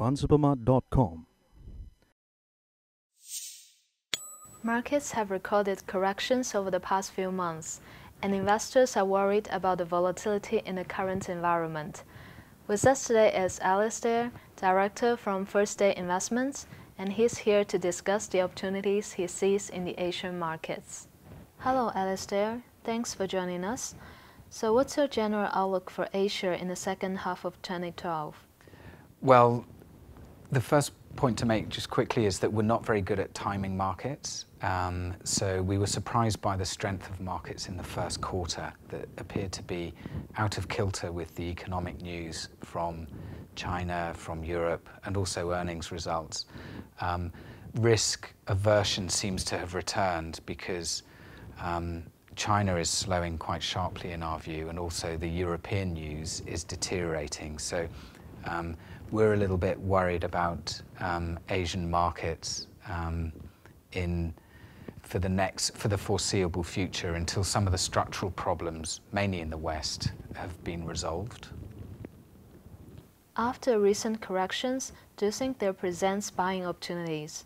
fundsupermart.com. Markets have recorded corrections over the past few months, and investors are worried about the volatility in the current environment. With us today is Alistair, Director from First Day Investments, and he's here to discuss the opportunities he sees in the Asian markets. Hello, Alistair. Thanks for joining us. So what's your general outlook for Asia in the second half of 2012? Well, the first point to make just quickly is that we're not very good at timing markets. So we were surprised by the strength of markets in the first quarter that appeared to be out of kilter with the economic news from China, from Europe, and also earnings results. Risk aversion seems to have returned because China is slowing quite sharply in our view, and also the European news is deteriorating. So we're a little bit worried about Asian markets for the foreseeable future until some of the structural problems, mainly in the West, have been resolved. After recent corrections, do you think there presents buying opportunities?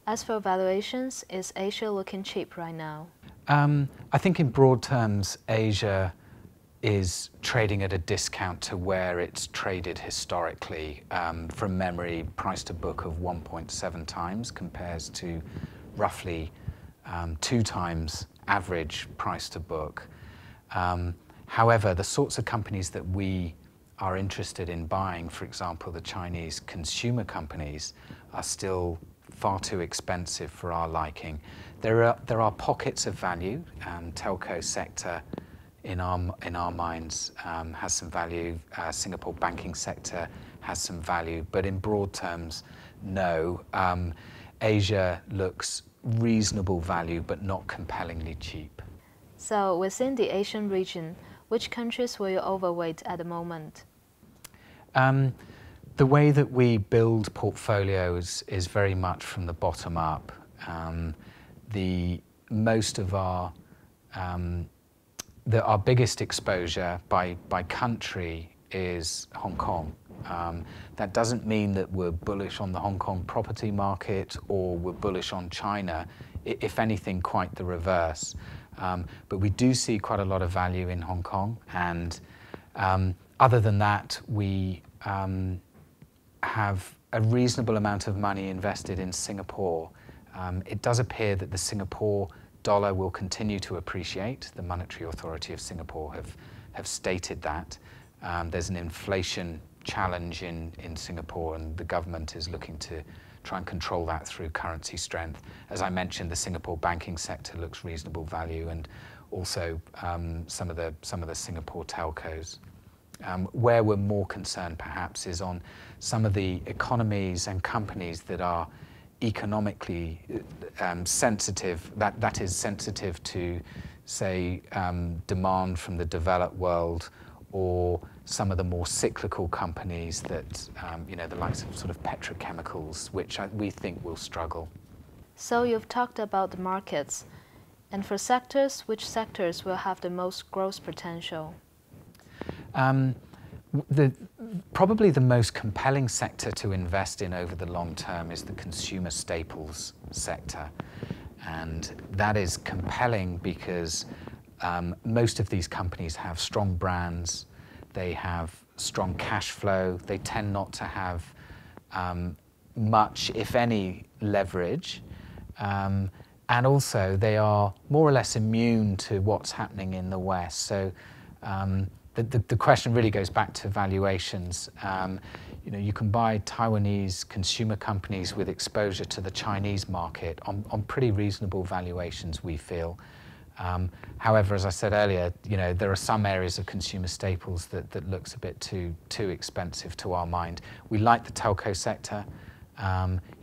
As for valuations, is Asia looking cheap right now? I think in broad terms, Asia is trading at a discount to where it's traded historically. From memory, price to book of 1.7 times compares to roughly 2 times average price to book. However, the sorts of companies that we are interested in buying, for example, the Chinese consumer companies, are still far too expensive for our liking. There are pockets of value. Telco sector, in our minds, has some value. Singapore banking sector has some value, but in broad terms, no. Asia looks reasonable value, but not compellingly cheap. So within the Asian region, which countries will you overweight at the moment? The way that we build portfolios is very much from the bottom up. Our biggest exposure by country is Hong Kong. That doesn't mean that we're bullish on the Hong Kong property market or we're bullish on China. If anything, quite the reverse. But we do see quite a lot of value in Hong Kong, and other than that, we have a reasonable amount of money invested in Singapore. It does appear that the Singapore dollar will continue to appreciate. The Monetary Authority of Singapore have stated that. There's an inflation challenge in Singapore, and the government is looking to try and control that through currency strength. As I mentioned, the Singapore banking sector looks reasonable value, and also some of the Singapore telcos. Where we're more concerned perhaps is on some of the economies and companies that are economically sensitive, that is sensitive to, say, demand from the developed world, or some of the more cyclical companies that, the likes of sort of petrochemicals, which we think will struggle. So you've talked about the markets. And for sectors, which sectors will have the most growth potential? Probably the most compelling sector to invest in over the long term is the consumer staples sector. And that is compelling because most of these companies have strong brands, they have strong cash flow, they tend not to have much, if any, leverage. And also they are more or less immune to what's happening in the West. So the question really goes back to valuations. You can buy Taiwanese consumer companies with exposure to the Chinese market on pretty reasonable valuations, we feel. However, as I said earlier, there are some areas of consumer staples that looks a bit too expensive to our mind. We like the telco sector.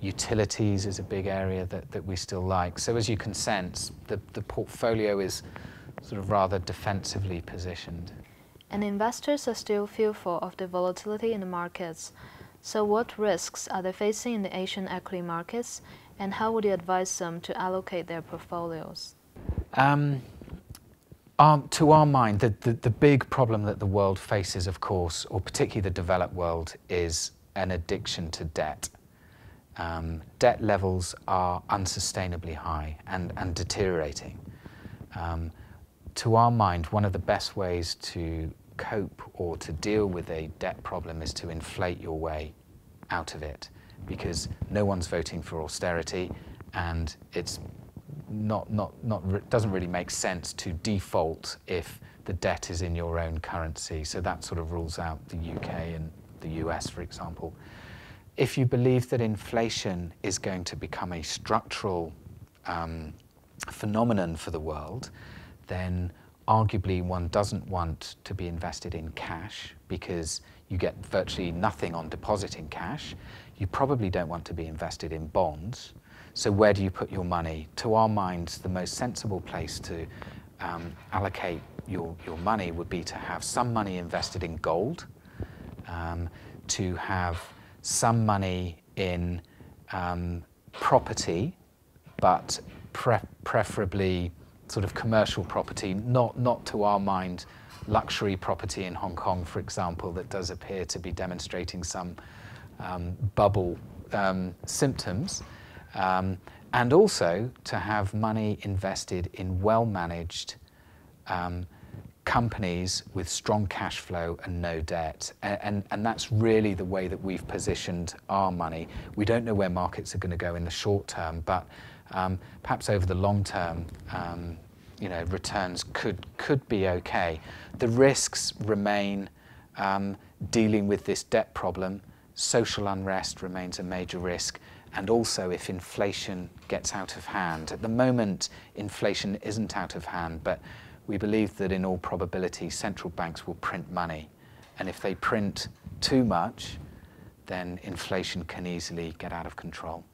Utilities is a big area that we still like. So as you can sense, the portfolio is sort of rather defensively positioned. And investors are still fearful of the volatility in the markets. So what risks are they facing in the Asian equity markets, and how would you advise them to allocate their portfolios? To our mind, the big problem that the world faces, of course, or particularly the developed world, is an addiction to debt. Debt levels are unsustainably high and deteriorating. To our mind, one of the best ways to cope or to deal with a debt problem is to inflate your way out of it, because no one's voting for austerity, and it's doesn't really make sense to default if the debt is in your own currency. So that sort of rules out the UK and the US, for example. If you believe that inflation is going to become a structural phenomenon for the world, then arguably one doesn't want to be invested in cash because you get virtually nothing on depositing cash. You probably don't want to be invested in bonds. So where do you put your money? To our minds, the most sensible place to allocate your money would be to have some money invested in gold, to have some money in property, but preferably sort of commercial property, not to our mind luxury property in Hong Kong, for example, that does appear to be demonstrating some bubble symptoms, and also to have money invested in well-managed companies with strong cash flow and no debt. And that's really the way that we've positioned our money. We don't know where markets are going to go in the short term, but perhaps over the long term, returns could be okay. The risks remain dealing with this debt problem. Social unrest remains a major risk, and also if inflation gets out of hand. At the moment, inflation isn't out of hand, but we believe that in all probability, central banks will print money. And if they print too much, then inflation can easily get out of control.